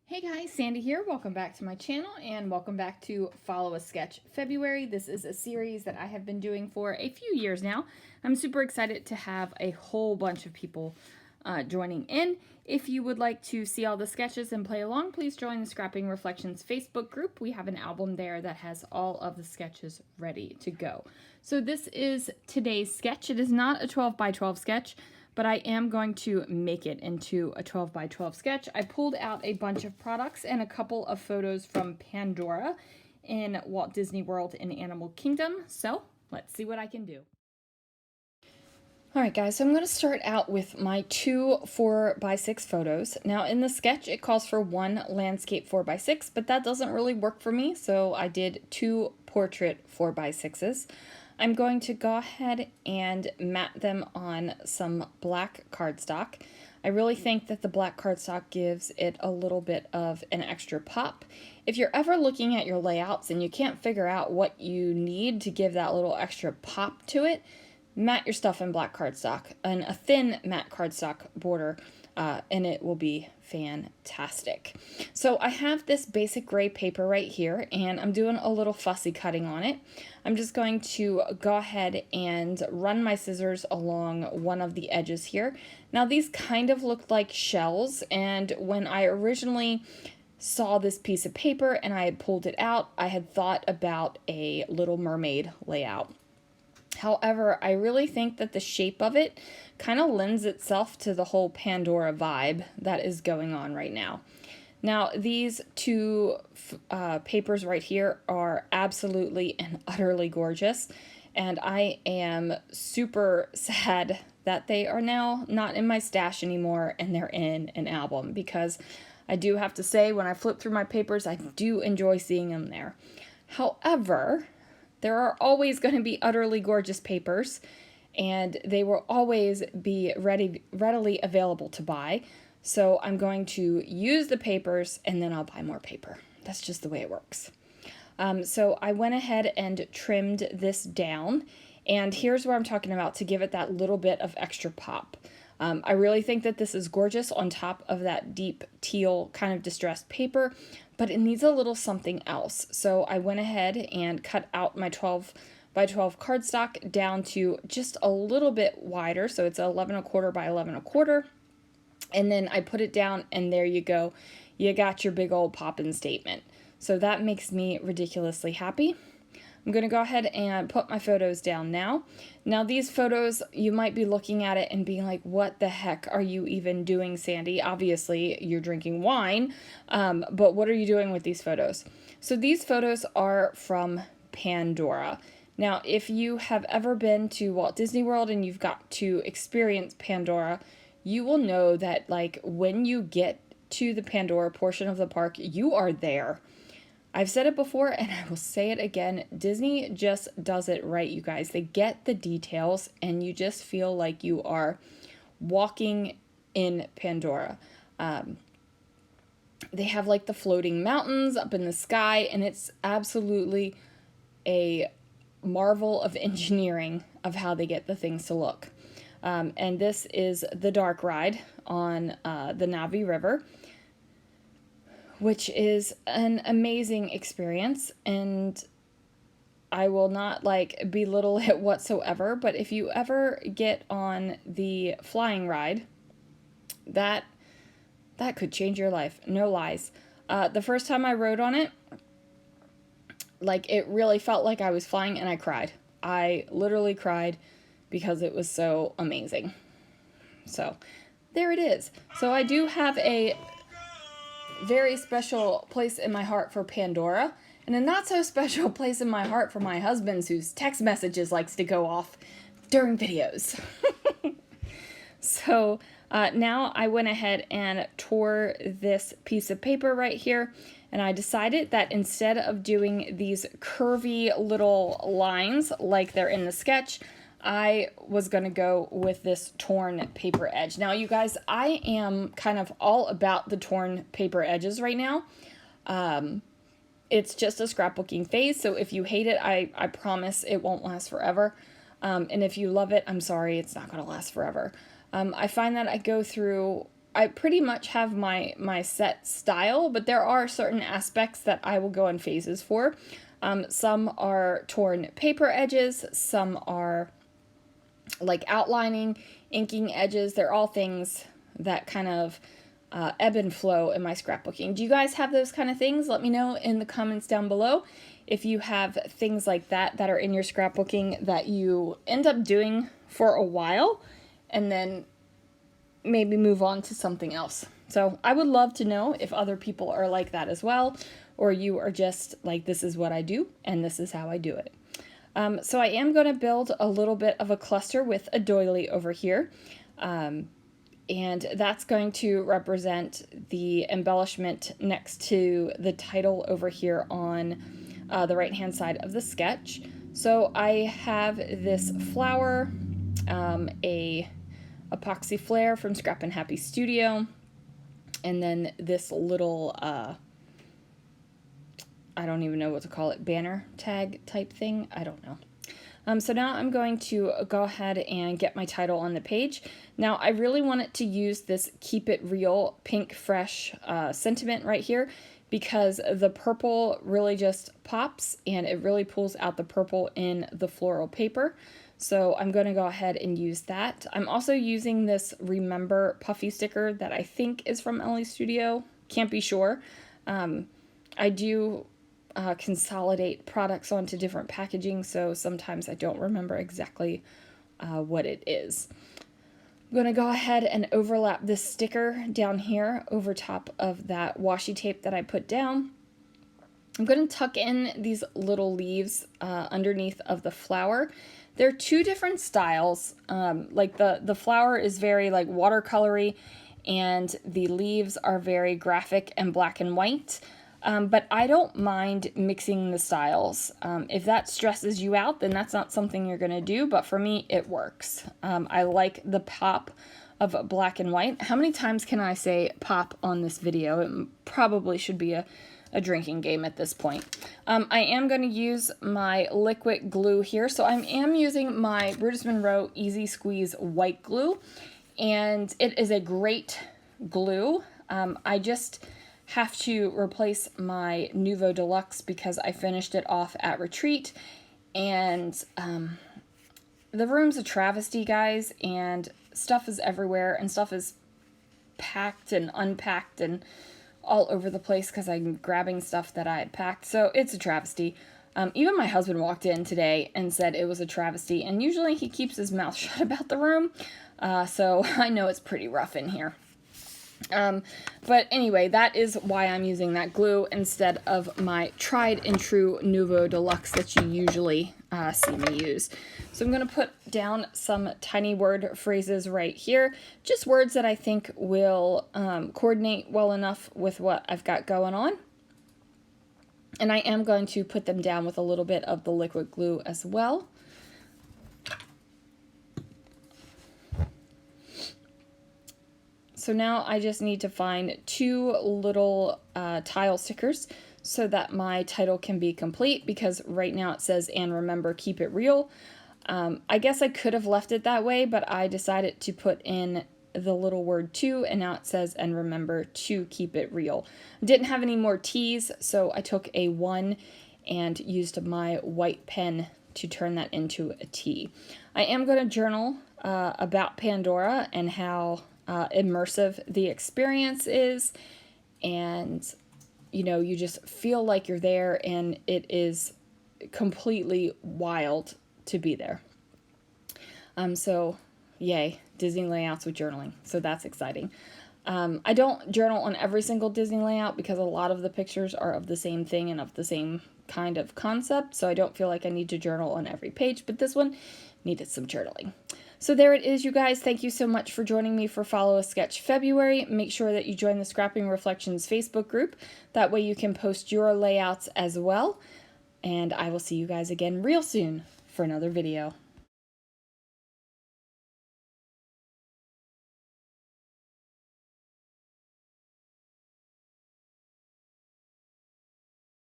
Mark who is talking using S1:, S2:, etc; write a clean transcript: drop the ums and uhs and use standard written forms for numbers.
S1: Hey guys, Sandy here. Welcome back to my channel and welcome back to Follow a Sketch February. This is a series that I have been doing for a few years now. I'm super excited to have a whole bunch of people joining in. If you would like to see all the sketches and play along, please join the Scrapping Reflections Facebook group. We have an album there that has all of the sketches ready to go. So this is today's sketch. It is not a 12 by 12 sketch, but I am going to make it into a 12 by 12 sketch. I pulled out a bunch of products and a couple of photos from Pandora in Walt Disney World in Animal Kingdom. So let's see what I can do. All right, guys, so I'm going to start out with my two 4x6 photos. Now, in the sketch, it calls for one landscape 4x6, but that doesn't really work for me, so I did two portrait 4x6s. I'm going to go ahead and mat them on some black cardstock. I really think that the black cardstock gives it a little bit of an extra pop. If you're ever looking at your layouts and you can't figure out what you need to give that little extra pop to it, mat your stuff in black cardstock and a thin matte cardstock border, and it will be fantastic. So I have this basic gray paper right here, and I'm doing a little fussy cutting on it. I'm just going to go ahead and run my scissors along one of the edges here. Now these kind of look like shells, and when I originally saw this piece of paper and I had pulled it out, I had thought about a Little Mermaid layout. However, I really think that the shape of it kind of lends itself to the whole Pandora vibe that is going on right now. Now, these two papers right here are absolutely and utterly gorgeous, and I am super sad that they are now not in my stash anymore and they're in an album, because I do have to say, when I flip through my papers, I do enjoy seeing them there. However, there are always going to be utterly gorgeous papers, and they will always be readily available to buy. So I'm going to use the papers and then I'll buy more paper. That's just the way it works. So I went ahead and trimmed this down, and here's where I'm talking about to give it that little bit of extra pop. I really think that this is gorgeous on top of that deep teal kind of distressed paper, but it needs a little something else. So I went ahead and cut out my 12 by 12 cardstock down to just a little bit wider. So it's 11¼ by 11¼ and then I put it down, and there you go. You got your big old poppin' statement. So that makes me ridiculously happy. I'm going to go ahead and put my photos down now. Now these photos, you might be looking at it and being like, what the heck are you even doing, Sandy? Obviously you're drinking wine, but what are you doing with these photos? So these photos are from Pandora. Now, if you have ever been to Walt Disney World and you've got to experience Pandora, you will know that like when you get to the Pandora portion of the park, you are there. I've said it before and I will say it again. Disney just does it right, you guys. They get the details and you just feel like you are walking in Pandora. They have like the floating mountains up in the sky, and it's absolutely a marvel of engineering of how they get the things to look. And this is the dark ride on the Navi River, which is an amazing experience, and I will not like belittle it whatsoever, but if you ever get on the flying ride, that could change your life, no lies. The first time I rode on it, like it really felt like I was flying, and I cried. I literally cried because it was so amazing. So there it is. So I do have a very special place in my heart for Pandora, and a not so special place in my heart for my husband's, whose text messages likes to go off during videos. So now I went ahead and tore this piece of paper right here, and I decided that instead of doing these curvy little lines like they're in the sketch, I was going to go with this torn paper edge. Now, you guys, I am kind of all about the torn paper edges right now. It's just a scrapbooking phase, so if you hate it, I promise it won't last forever. And if you love it, I'm sorry, it's not going to last forever. I find that I go through I pretty much have my set style, but there are certain aspects that I will go in phases for. Some are torn paper edges, some are like outlining, inking edges. They're all things that kind of ebb and flow in my scrapbooking. Do you guys have those kind of things? Let me know in the comments down below if you have things like that that are in your scrapbooking that you end up doing for a while and then maybe move on to something else. So I would love to know if other people are like that as well, or you are just like, this is what I do and this is how I do it. So I am going to build a little bit of a cluster with a doily over here. And that's going to represent the embellishment next to the title over here on the right hand side of the sketch. So I have this flower, a epoxy flare from Scrap and Happy Studio, and then this little I don't even know what to call it, banner tag type thing. I don't know. So now I'm going to go ahead and get my title on the page. Now I really wanted to use this Keep It Real Pink Fresh sentiment right here because the purple really just pops and it really pulls out the purple in the floral paper. So I'm going to go ahead and use that. I'm also using this Remember puffy sticker that I think is from Ellie Studio. Can't be sure. I do consolidate products onto different packaging, so sometimes I don't remember exactly what it is. I'm going to go ahead and overlap this sticker down here over top of that washi tape that I put down. I'm going to tuck in these little leaves underneath of the flower. They're two different styles. Like the flower is very like watercolory and the leaves are very graphic and black and white. But I don't mind mixing the styles. If that stresses you out, then that's not something you're going to do, but for me, it works. I like the pop of black and white. How many times can I say pop on this video? It probably should be a drinking game at this point. I am going to use my liquid glue here. So I am using my Brutus Monroe Easy Squeeze white glue, and it is a great glue. I just have to replace my Nuvo Deluxe because I finished it off at retreat, and the room's a travesty, guys, and stuff is everywhere and stuff is packed and unpacked and all over the place because I'm grabbing stuff that I had packed, so it's a travesty. Even my husband walked in today and said it was a travesty, and usually he keeps his mouth shut about the room, so I know it's pretty rough in here. But anyway, that is why I'm using that glue instead of my tried and true Nuvo Deluxe that you usually see me use. So I'm going to put down some tiny word phrases right here, just words that I think will coordinate well enough with what I've got going on. And I am going to put them down with a little bit of the liquid glue as well. So now I just need to find two little tile stickers so that my title can be complete, because right now it says, and remember, keep it real. I guess I could have left it that way, but I decided to put in the little word to, and now it says, and remember to keep it real. Didn't have any more T's, so I took a 1 and used my white pen to turn that into a T. I am going to journal about Pandora and how immersive the experience is, and you know, you just feel like you're there, and it is completely wild to be there. So yay, Disney layouts with journaling, so that's exciting. I don't journal on every single Disney layout because a lot of the pictures are of the same thing and of the same kind of concept, so I don't feel like I need to journal on every page, but this one needed some journaling. So there it is, you guys. Thank you so much for joining me for Follow a Sketch February. Make sure that you join the Scrapping Reflections Facebook group. That way you can post your layouts as well. And I will see you guys again real soon for another video.